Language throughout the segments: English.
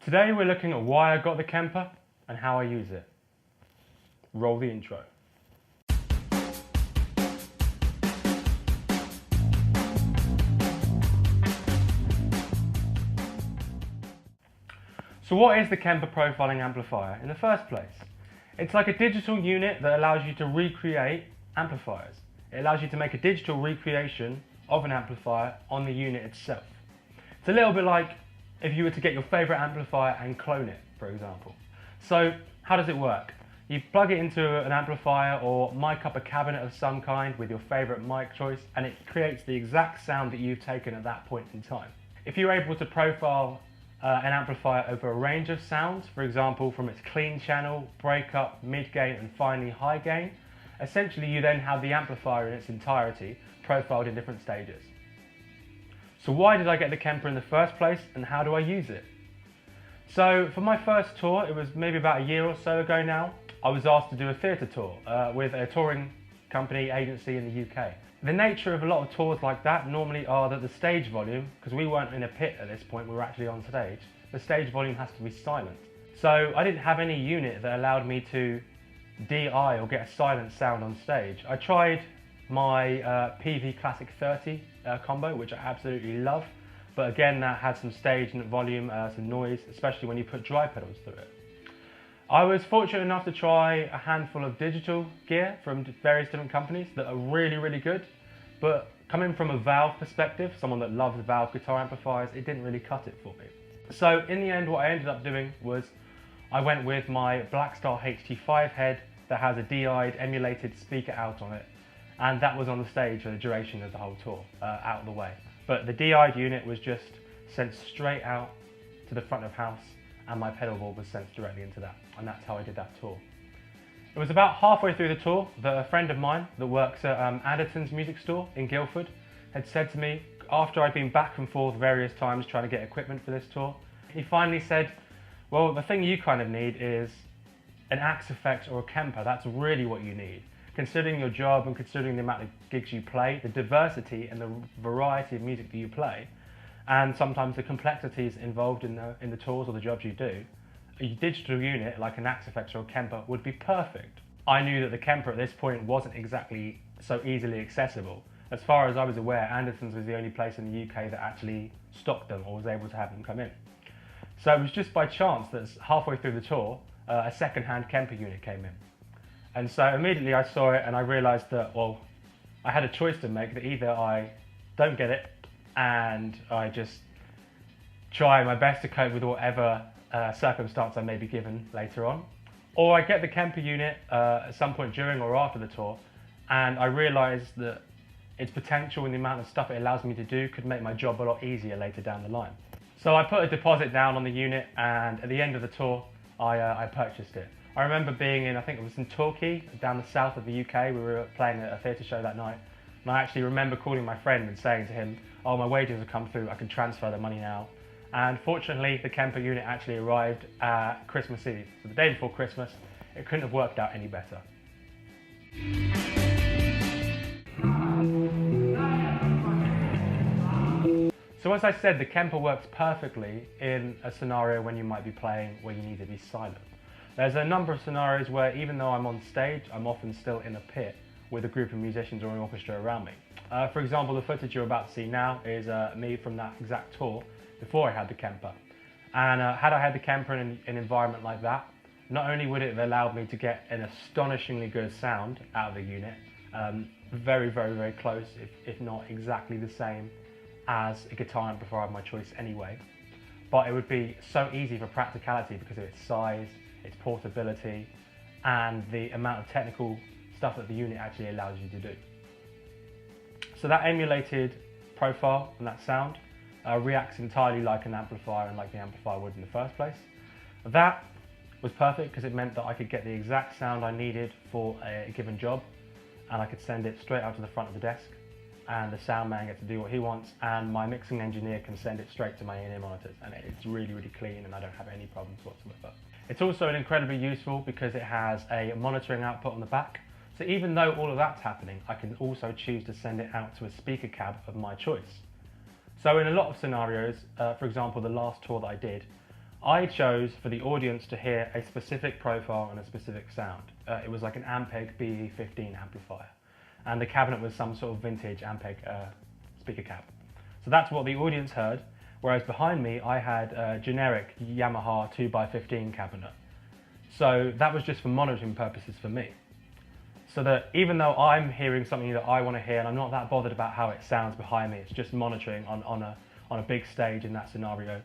Today we're looking at why I got the Kemper and how I use it. Roll the intro. So what is the Kemper profiling amplifier in the first place? It's like a digital unit that allows you to recreate amplifiers. It allows you to make a digital recreation of an amplifier on the unit itself. It's a little bit like if you were to get your favourite amplifier and clone it, for example. So how does it work? You plug it into an amplifier or mic up a cabinet of some kind with your favourite mic choice, and it creates the exact sound that you've taken at that point in time. If you're able to profile an amplifier over a range of sounds, for example from its clean channel, breakup, mid-gain and finally high gain, essentially you then have the amplifier in its entirety profiled in different stages. So why did I get the Kemper in the first place and how do I use it? So for my first tour, it was maybe about a year or so ago now, I was asked to do a theatre tour with a touring company agency in the UK. The nature of a lot of tours like that normally are that the stage volume, because we weren't in a pit at this point, we were actually on stage, the stage volume has to be silent. So I didn't have any unit that allowed me to DI or get a silent sound on stage. I tried my PV Classic 30 combo, which I absolutely love, but again that had some stage and volume, some noise, especially when you put dry pedals through it. I was fortunate enough to try a handful of digital gear from various different companies that are really good, but coming from a Valve perspective, someone that loves Valve guitar amplifiers, it didn't really cut it for me. So in the end what I ended up doing was I went with my Blackstar HT5 head that has a DI'd emulated speaker out on it, and that was on the stage for the duration of the whole tour, out of the way. But the DI'd unit was just sent straight out to the front of house, and my pedal board was sent directly into that, and that's how I did that tour. It was about halfway through the tour that a friend of mine that works at Anderton's music store in Guildford had said to me, after I'd been back and forth various times trying to get equipment for this tour, he finally said, well, the thing you kind of need is an Axe Effect or a Kemper. That's really what you need. Considering your job and considering the amount of gigs you play, the diversity and the variety of music that you play, and sometimes the complexities involved in the tours or the jobs you do, a digital unit like an Axe Effect or a Kemper would be perfect. I knew that the Kemper at this point wasn't exactly so easily accessible. As far as I was aware, Anderton's was the only place in the UK that actually stocked them or was able to have them come in. So it was just by chance that halfway through the tour, a second-hand Kemper unit came in. And so immediately I saw it and I realised that, well, I had a choice to make, that either I don't get it and I just try my best to cope with whatever circumstance I may be given later on, or I get the Kemper unit at some point during or after the tour and I realise that its potential and the amount of stuff it allows me to do could make my job a lot easier later down the line. So I put a deposit down on the unit, and at the end of the tour I purchased it. I remember being in, I think it was in Torquay, down the south of the UK. We were playing at a theatre show that night, and I actually remember calling my friend and saying to him, oh, my wages have come through, I can transfer the money now. And fortunately the Kemper unit actually arrived at Christmas Eve, so the day before Christmas. It couldn't have worked out any better. So as I said, the Kemper works perfectly in a scenario when you might be playing where you need to be silent. There's a number of scenarios where even though I'm on stage, I'm often still in a pit with a group of musicians or an orchestra around me. For example, the footage you're about to see now is me from that exact tour before I had the Kemper. And had I had the Kemper in an environment like that, not only would it have allowed me to get an astonishingly good sound out of the unit, very close, if not exactly the same as a guitar amplifier of my choice anyway, but it would be so easy for practicality because of its size, its portability, and the amount of technical stuff that the unit actually allows you to do. So that emulated profile and that sound reacts entirely like an amplifier and like the amplifier would in the first place. That was perfect because it meant that I could get the exact sound I needed for a given job, and I could send it straight out to the front of the desk, and the sound man gets to do what he wants, and my mixing engineer can send it straight to my in-ear monitors, and it's really clean and I don't have any problems whatsoever. It's also incredibly useful because it has a monitoring output on the back, so even though all of that's happening, I can also choose to send it out to a speaker cab of my choice. So in a lot of scenarios, for example the last tour that I did, I chose for the audience to hear a specific profile and a specific sound. It was like an Ampeg BE15 amplifier, and the cabinet was some sort of vintage Ampeg speaker cab. So that's what the audience heard, whereas behind me I had a generic Yamaha 2x15 cabinet. So that was just for monitoring purposes for me. So that even though I'm hearing something that I want to hear and I'm not that bothered about how it sounds behind me, it's just monitoring on a big stage in that scenario,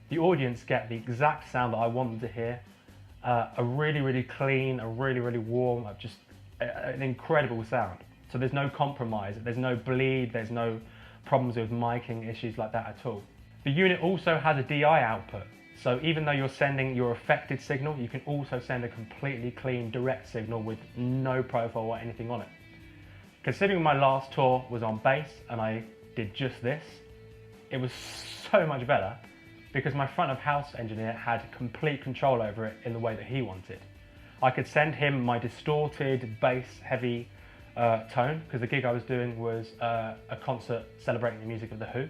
the audience get the exact sound that I want them to hear, a really, really clean, a really, really warm, just an incredible sound. So there's no compromise, there's no bleed, there's no problems with miking, issues like that at all. The unit also has a DI output, so even though you're sending your affected signal, you can also send a completely clean, direct signal with no profile or anything on it. Considering my last tour was on bass and I did just this, it was so much better because my front of house engineer had complete control over it in the way that he wanted. I could send him my distorted, bass heavy tone, because the gig I was doing was a concert celebrating the music of The Who.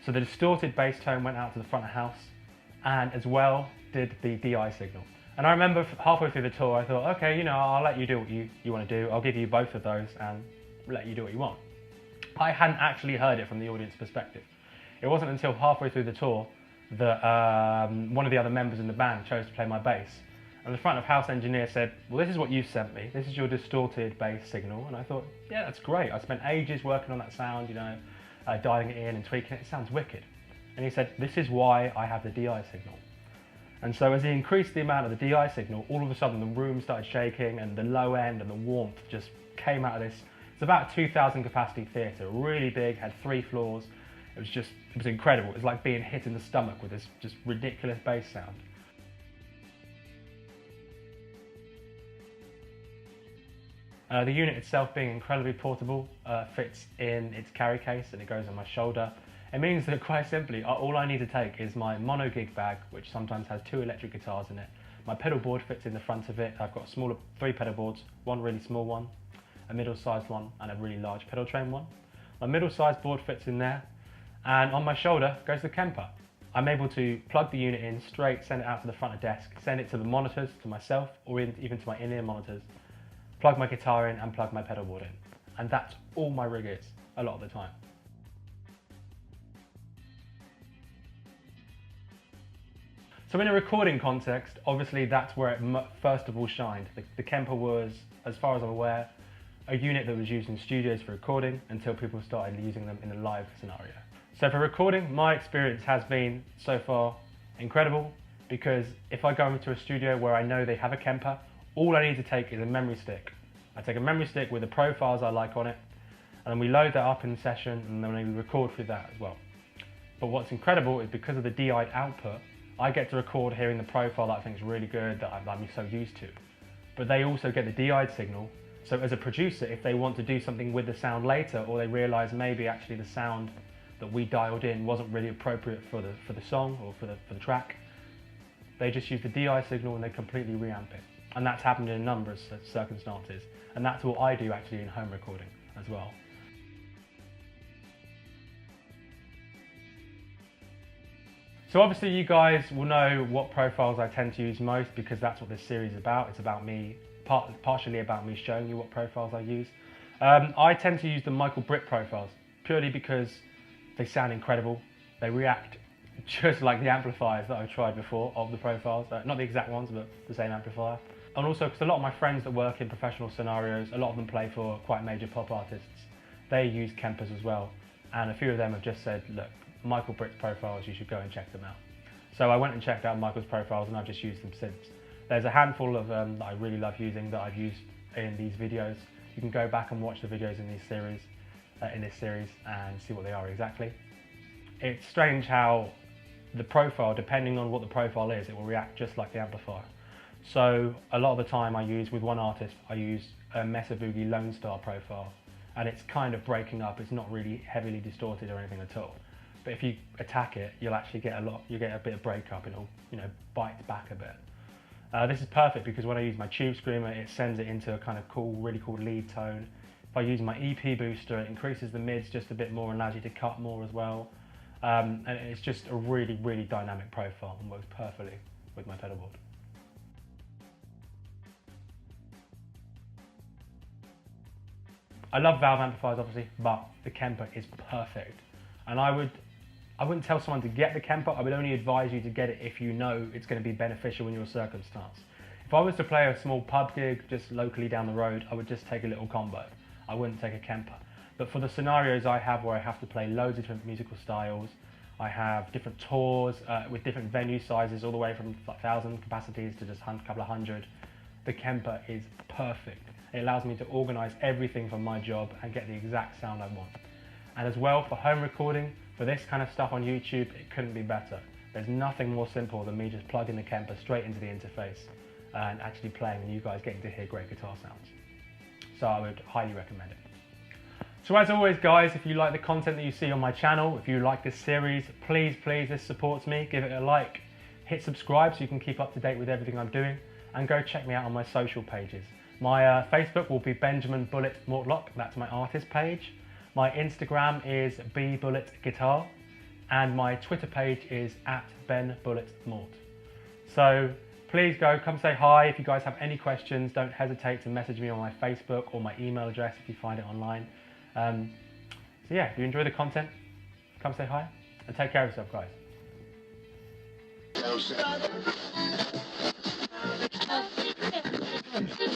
So the distorted bass tone went out to the front of house, and as well did the DI signal. And I remember halfway through the tour I thought, okay, you know, I'll let you do what you want to do, I'll give you both of those and let you do what you want. I hadn't actually heard it from the audience perspective. It wasn't until halfway through the tour that one of the other members in the band chose to play my bass. And the front of house engineer said, well, this is what you sent me. This is your distorted bass signal. And I thought, yeah, that's great. I spent ages working on that sound, you know, dialing it in and tweaking it. It sounds wicked. And he said, this is why I have the DI signal. And so as he increased the amount of the DI signal, all of a sudden the room started shaking and the low end and the warmth just came out of this. It's about a 2,000 capacity theatre, really big, had 3 floors. It was incredible. It was like being hit in the stomach with this just ridiculous bass sound. The unit itself being incredibly portable, fits in its carry case and it goes on my shoulder. It means that quite simply, all I need to take is my mono gig bag, which sometimes has 2 electric guitars in it. My pedal board fits in the front of it. I've got smaller 3 pedal boards, one really small one, a middle-sized one, and a really large pedal train one. My middle-sized board fits in there, and on my shoulder goes the Kemper. I'm able to plug the unit in straight, send it out to the front of desk, send it to the monitors, to myself, or even to my in-ear monitors, plug my guitar in and plug my pedal board in. And that's all my rig is, a lot of the time. So in a recording context, obviously that's where it first of all shined. The Kemper was, as far as I'm aware, a unit that was used in studios for recording until people started using them in a live scenario. So for recording, my experience has been so far incredible, because if I go into a studio where I know they have a Kemper, all I need to take is a memory stick. I take a memory stick with the profiles I like on it, and then we load that up in the session, and then we record through that as well. But what's incredible is because of the DI output, I get to record hearing the profile that I think is really good, that I'm so used to. But they also get the DI signal, so as a producer, if they want to do something with the sound later, or they realise maybe actually the sound that we dialed in wasn't really appropriate for the song or for the track, they just use the DI signal and they completely reamp it. And that's happened in a number of circumstances, and that's what I do actually in home recording as well. So obviously you guys will know what profiles I tend to use most, because that's what this series is about. It's about me, partially about me showing you what profiles I use. I tend to use the Michael Britt profiles, purely because they sound incredible. They react just like the amplifiers that I've tried before of the profiles. Not the exact ones, but the same amplifier. And also because a lot of my friends that work in professional scenarios, a lot of them play for quite major pop artists. They use Kempers as well. And a few of them have just said, look, Michael Britt's profiles, you should go and check them out. So I went and checked out Michael's profiles and I've just used them since. There's a handful of that I really love using that I've used in these videos. You can go back and watch the videos in this series and see what they are exactly. It's strange how the profile, depending on what the profile is, it will react just like the amplifier. So a lot of the time with one artist, I use a Mesa Boogie Lone Star profile, and it's kind of breaking up. It's not really heavily distorted or anything at all. But if you attack it, you'll actually get a bit of breakup. It'll, bite back a bit. This is perfect because when I use my tube screamer, it sends it into a kind of cool, really cool lead tone. If I use my EP booster, it increases the mids just a bit more and allows you to cut more as well. and it's just a really, really dynamic profile and works perfectly with my pedal board. I love valve amplifiers obviously, but the Kemper is perfect. And I wouldn't tell someone to get the Kemper, I would only advise you to get it if you know it's going to be beneficial in your circumstance. If I was to play a small pub gig just locally down the road, I would just take a little combo. I wouldn't take a Kemper. But for the scenarios I have where I have to play loads of different musical styles, I have different tours with different venue sizes all the way from 1,000 capacities to just a couple of hundred, the Kemper is perfect. It allows me to organise everything for my job and get the exact sound I want. And as well, for home recording, for this kind of stuff on YouTube, it couldn't be better. There's nothing more simple than me just plugging the Kemper straight into the interface and actually playing and you guys getting to hear great guitar sounds. So I would highly recommend it. So as always guys, if you like the content that you see on my channel, if you like this series, please, this supports me, give it a like, hit subscribe so you can keep up to date with everything I'm doing, and go check me out on my social pages. My Facebook will be Benjamin Bullet Mortlock, that's my artist page. My Instagram is bbulletguitar, and my Twitter page is @benbulletmort. So please come say hi. If you guys have any questions, don't hesitate to message me on my Facebook or my email address if you find it online. So yeah, if you enjoy the content, come say hi and take care of yourself guys.